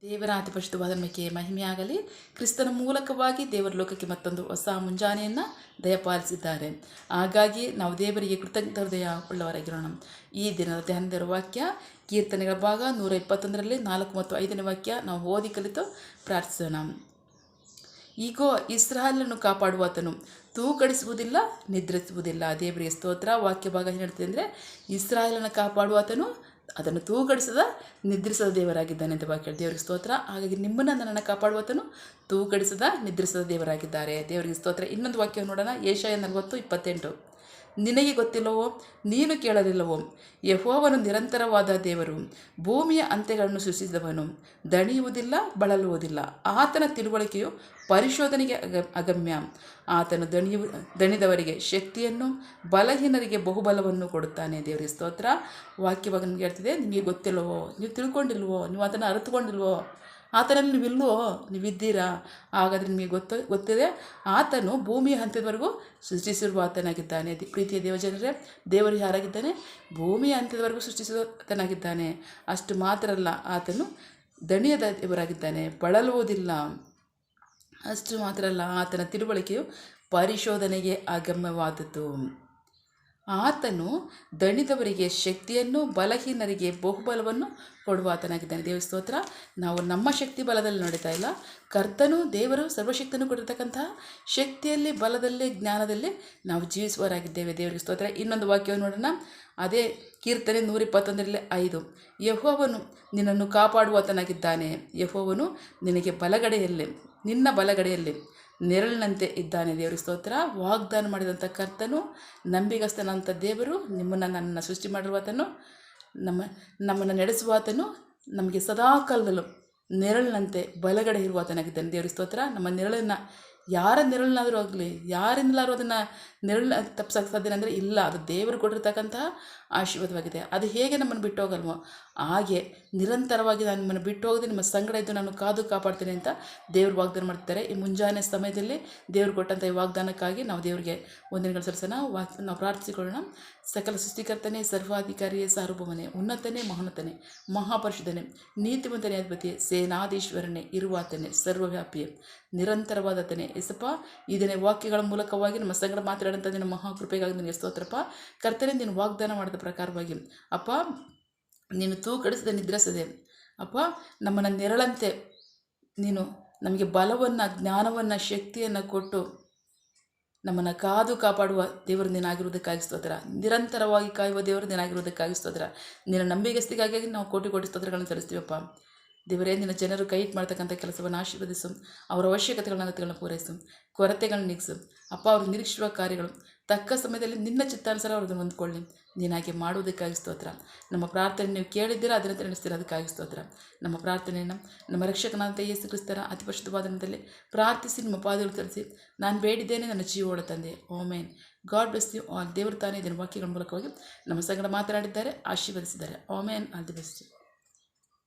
ದೇವರ ಅತಿ ಪರಿಶುದ್ಧವಾದ ನಾಮಕ್ಕೆ ಮಹಿಮೆಯಾಗಲಿ. ಕ್ರಿಸ್ತನ ಮೂಲಕವಾಗಿ ದೇವರ ಲೋಕಕ್ಕೆ ಮತ್ತೊಂದು ಹೊಸ ಮುಂಜಾನೆಯನ್ನು ದಯಪಾಲಿಸಿದ್ದಾರೆ. ಹಾಗಾಗಿ ನಾವು ದೇವರಿಗೆ ಕೃತಜ್ಞ ಹೃದಯ ಉಳ್ಳವರಾಗಿರೋಣ. ಈ ದಿನದ ಧ್ಯಾನದ ವಾಕ್ಯ ಕೀರ್ತನೆಗಳ ಭಾಗ 121ರಲ್ಲಿ 4 ಮತ್ತು 5ನೇ ವಾಕ್ಯ ನಾವು ಓದಿ ಕಲಿತು ಪ್ರಾರ್ಥಿಸೋಣ. ಈಗೋ ಇಸ್ರಾಯೇಲನ್ನು ಕಾಪಾಡುವಾತನು ತೂಕಡಿಸುವುದಿಲ್ಲ, ನಿದ್ರಿಸುವುದಿಲ್ಲ. ದೇವರಿಗೆ ಸ್ತೋತ್ರ. ವಾಕ್ಯ ಭಾಗ ಏನು ಹೇಳ್ತದೆ ಅಂದರೆ, ಇಸ್ರಾಯೇಲನ್ನು ಕಾಪಾಡುವಾತನು ಅದನ್ನು ತೂಕಡಿಸದ ನಿದ್ರಿಸದ ದೇವರಾಗಿದ್ದಾನೆ ಅಂತ ವಾಕ್ಯ. ದೇವರಿಗೆ ಸ್ತೋತ್ರ. ಹಾಗಾಗಿ ನಿಮ್ಮನ್ನು ನನ್ನನ್ನು ಕಾಪಾಡುವಾತನು ತೂಕಡಿಸದ ನಿದ್ರಿಸದ ದೇವರಾಗಿದ್ದಾರೆ. ದೇವರಿಗೆ ಸ್ತೋತ್ರ. ಇನ್ನೊಂದು ವಾಕ್ಯ ನೋಡೋಣ. ಯೆಶಾಯ 40:28. ನಿನಗೆ ಗೊತ್ತಿಲ್ಲವೋ, ನೀನು ಕೇಳಲಿಲ್ಲವೋ, ಯೆಹೋವನು ನಿರಂತರವಾದ ದೇವರು, ಭೂಮಿಯ ಅಂತ್ಯಗಳನ್ನು ಸೃಷ್ಟಿಸಿದವನು, ದಣಿಯುವುದಿಲ್ಲ, ಬಳಲುವುದಿಲ್ಲ. ಆತನ ತಿಳುವಳಿಕೆಯು ಪರಿಶೋಧನೆಗೆ ಅಗಮ್ಯ. ಆತನು ದಣಿದವರಿಗೆ ಶಕ್ತಿಯನ್ನು, ಬಲಹೀನರಿಗೆ ಬಹುಬಲವನ್ನು ಕೊಡುತ್ತಾನೆ. ದೇವರಿಗೆ ಸ್ತೋತ್ರ. ವಾಕ್ಯವಾಗ ನಮಗೆ ಹೇಳ್ತಿದೆ, ನಿಮಗೆ ಗೊತ್ತಿಲ್ಲವೋ, ನೀವು ತಿಳ್ಕೊಂಡಿಲ್ವೋ, ನೀವು ಅದನ್ನು ಅರಿತುಕೊಂಡಿಲ್ವೋ, ಆತನಲ್ಲಿ ನೀವಿಲ್ವೋ, ನೀವಿದ್ದೀರಾ. ಹಾಗಾದರೆ ನಿಮಗೆ ಗೊತ್ತಿದೆ, ಆತನು ಭೂಮಿಯ ಹಂತದವರೆಗೂ ಸೃಷ್ಟಿಸಿರುವ ಆತನಾಗಿದ್ದಾನೆ. ಪ್ರೀತಿಯ ದೇವಜನರೇ, ದೇವರು ಯಾರಾಗಿದ್ದಾನೆ? ಭೂಮಿಯ ಹಂತದವರೆಗೂ ಸೃಷ್ಟಿಸಿದ ಆತನಾಗಿದ್ದಾನೆ. ಅಷ್ಟು ಮಾತ್ರ ಅಲ್ಲ, ಆತನು ದಣಿಯದ ದೇವರಾಗಿದ್ದಾನೆ, ಬಳಲುವುದಿಲ್ಲ. ಅಷ್ಟು ಮಾತ್ರ ಅಲ್ಲ, ಆತನ ತಿಳುವಳಿಕೆಯು ಪರಿಶೋಧನೆಗೆ ಅಗಮ್ಯವಾದದ್ದು. ಆತನು ದಣಿದವರಿಗೆ ಶಕ್ತಿಯನ್ನು, ಬಲಹೀನರಿಗೆ ಬಹುಬಲವನ್ನು ಕೊಡುವ ಆತನಾಗಿದ್ದಾನೆ. ದೇವ ಸ್ತೋತ್ರ. ನಾವು ನಮ್ಮ ಶಕ್ತಿ ಬಲದಲ್ಲಿ ನೋಡ್ತಾ ಇಲ್ಲ, ಕರ್ತನು ದೇವರು ಸರ್ವಶಕ್ತಿಯನ್ನು ಕೊಟ್ಟಿರ್ತಕ್ಕಂತಹ ಶಕ್ತಿಯಲ್ಲಿ, ಬಲದಲ್ಲಿ, ಜ್ಞಾನದಲ್ಲಿ ನಾವು ಜೀವಿಸುವವರಾಗಿದ್ದೇವೆ. ದೇವರಿಗೆ ಸ್ತೋತ್ರ. ಇನ್ನೊಂದು ವಾಕ್ಯವನ್ನು ನೋಡೋಣ. ಅದೇ ಕೀರ್ತನೆ 121:5. ಯೆಹೋವನು ನಿನ್ನನ್ನು ಕಾಪಾಡುವಾತನಾಗಿದ್ದಾನೆ. ಯೆಹೋವನು ನಿನಗೆ ಬಲಗಡೆಯಲ್ಲಿ, ನಿನ್ನ ಬಲಗಡೆಯಲ್ಲಿ ನೆರಳಿನಂತೆ ಇದ್ದಾನೆ. ದೇವರ ಸ್ತೋತ್ರ. ವಾಗ್ದಾನ ಮಾಡಿದಂಥ ಕರ್ತನು, ನಂಬಿಗಸ್ತನಂಥ ದೇವರು, ನಿಮ್ಮನ್ನು ನನ್ನನ್ನು ಸೃಷ್ಟಿ ಮಾಡಿರುವಾತನು, ನಮ್ಮನ್ನು ನಡೆಸುವಾತನು, ನಮಗೆ ಸದಾಕಾಲದಲ್ಲೂ ನೆರಳಿನಂತೆ ಬಲಗಡೆ ಇರುವಾತನಾಗಿದ್ದಾನೆ. ದೇವರ ಸ್ತೋತ್ರ. ನಮ್ಮ ನೆರಳನ್ನು, ಯಾರ ನೆರಳನ್ನಾದರೂ ಆಗಲಿ, ಯಾರಿಂದಲಾದರೂ ಅದನ್ನು ನೆರಳು ತಪ್ಪಿಸೋಕ್ಕೆ ಸಾಧ್ಯ ಅಂದರೆ ಇಲ್ಲ. ಅದು ದೇವರು ಕೊಟ್ಟಿರ್ತಕ್ಕಂತಹ ಆಶೀರ್ವಾದವಾಗಿದೆ. ಅದು ಹೇಗೆ ನಮ್ಮನ್ನು ಬಿಟ್ಟು ಹೋಗಲ್ವೋ ಹಾಗೆ ನಿರಂತರವಾಗಿ ನಾನು ನಿಮ್ಮನ್ನು ಬಿಟ್ಟು ಹೋಗದೆ ನಿಮ್ಮ ಸಂಗಡ ಇದ್ದು ನಾನು ಕಾದು ಕಾಪಾಡ್ತೇನೆ ಅಂತ ದೇವರು ವಾಗ್ದಾನ ಮಾಡ್ತಾರೆ. ಈ ಮುಂಜಾನೆ ಸಮಯದಲ್ಲಿ ದೇವರು ಕೊಟ್ಟಂಥ ಈ ವಾಗ್ದಾನಕ್ಕಾಗಿ ನಾವು ದೇವರಿಗೆ ವಂದನೆಗಳು ಸಲ್ಲಿಸೋಣ. ನಾವು ಪ್ರಾರ್ಥಿಸಿಕೊಳ್ಳೋಣ. ಸಕಲ ಸೃಷ್ಟಿಕರ್ತನೇ, ಸರ್ವಾಧಿಕಾರಿಯೇ, ಸಾರ್ವಭೌಮನೇ, ಉನ್ನತನೇ, ಮಹೋನ್ನತನೇ, ಮಹಾಪರಿಶುದ್ಧನೇ, ನೀತಿವಂತನೇ, ಅಧಿಪತಿ, ಸೇನಾಧೀಶ್ವರನೇ, ಇರುವಾತನೇ, ಸರ್ವವ್ಯಾಪಿಯೇ, ನಿರಂತರವಾದತನೇ. ಎಸಪ್ಪ, ಇದನ್ನೇ ವಾಕ್ಯಗಳ ಮೂಲಕವಾಗಿ ನಮ್ಮ ಸಂಗಡ ಮಾತಾಡೋಂಥ ನಿನ್ನ ಮಹಾಕೃಪೆಗಾಗಿ ನಿನಗೆ ಸ್ತೋತ್ರಪ್ಪ. ಕರ್ತನೇ, ನೀನು ವಾಗ್ದಾನ ಮಾಡಿದ ಪ್ರಕಾರವಾಗಿ ಅಪ್ಪ, ನೀನು ತೂಕಡಿಸದೆ ನಿದ್ರಿಸದೆ ಅಪ್ಪ, ನಮ್ಮನ್ನು ನೆರಳಂತೆ ನೀನು ನಮಗೆ ಬಲವನ್ನು, ಜ್ಞಾನವನ್ನು, ಶಕ್ತಿಯನ್ನು ಕೊಟ್ಟು ನಮ್ಮನ್ನು ಕಾದು ಕಾಪಾಡುವ ದೇವರು ನೀನಾಗಿರುವುದಕ್ಕಾಗಿ ಸ್ತೋತ್ರ. ನಿರಂತರವಾಗಿ ಕಾಯುವ ದೇವರು ನೀನಾಗಿರುವುದಕ್ಕಾಗಿ ಸ್ತೋತ್ರ. ನಿನ್ನ ನಂಬಿಗಸ್ತಿಗಾಗಿ ನಾವು ಕೋಟಿ ಕೋಟಿ ಸ್ತೋತ್ರಗಳನ್ನು ಸಲ್ಲಿಸ್ತೀವಪ್ಪ. ದೇವರೇ, ನಿನ್ನ ಜನರು ಕೈ ಮಾಡ್ತಕ್ಕಂಥ ಕೆಲಸವನ್ನು ಆಶೀರ್ವದಿಸು. ಅವರ ಅವಶ್ಯಕತೆಗಳನ್ನ, ಅಗತ್ಯಗಳನ್ನು ಪೂರೈಸು. ಕೊರತೆಗಳನ್ನು ನೀಗಿಸು ಅಪ್ಪ. ಅವರು ನಿರೀಕ್ಷಿಸುವ ಕಾರ್ಯಗಳು ತಕ್ಕ ಸಮಯದಲ್ಲಿ ನಿನ್ನ ಚಿತ್ತಾನುಸಾರ ಅವ್ರದ್ದು ಹೊಂದ್ಕೊಳ್ಳಿ. ನೀನಾಗೆ ಮಾಡುವುದಕ್ಕಾಗಿ ಸ್ತೋತ್ರ. ನಮ್ಮ ಪ್ರಾರ್ಥನೆ ನೀವು ಕೇಳಿದ್ದೀರಾ, ಅದರಂತೆ ನಡೆಸ್ತೀರ, ಅದಕ್ಕಾಗಿ ಸ್ತೋತ್ರ. ನಮ್ಮ ಪ್ರಾರ್ಥನೆಯನ್ನು ನಮ್ಮ ರಕ್ಷಕನಾದಂಥ ಯೇಸು ಕ್ರಿಸ್ತರ ಅತಿ ಪರಿಶುದ್ಧವಾದ ನಾಮದಲ್ಲಿ ಪ್ರಾರ್ಥಿಸಿ ನಿಮ್ಮ ಪಾದಗಳು ತರಿಸಿ ನಾನು ಬೇಡಿದ್ದೇನೆ, ನನ್ನ ಜೀವೋಳ ತಂದೆ. Amen. God bless you all. ದೇವರು ತಾನೇ ಇದನ್ನು ವಾಕ್ಯಗಳ ಮೂಲಕವಾಗಿ ನಮ್ಮ ಸಂಗಡ ಮಾತನಾಡಿದ್ದಾರೆ, ಆಶೀರ್ವದಿಸಿದ್ದಾರೆ. ಆಮೆನ್. All the best.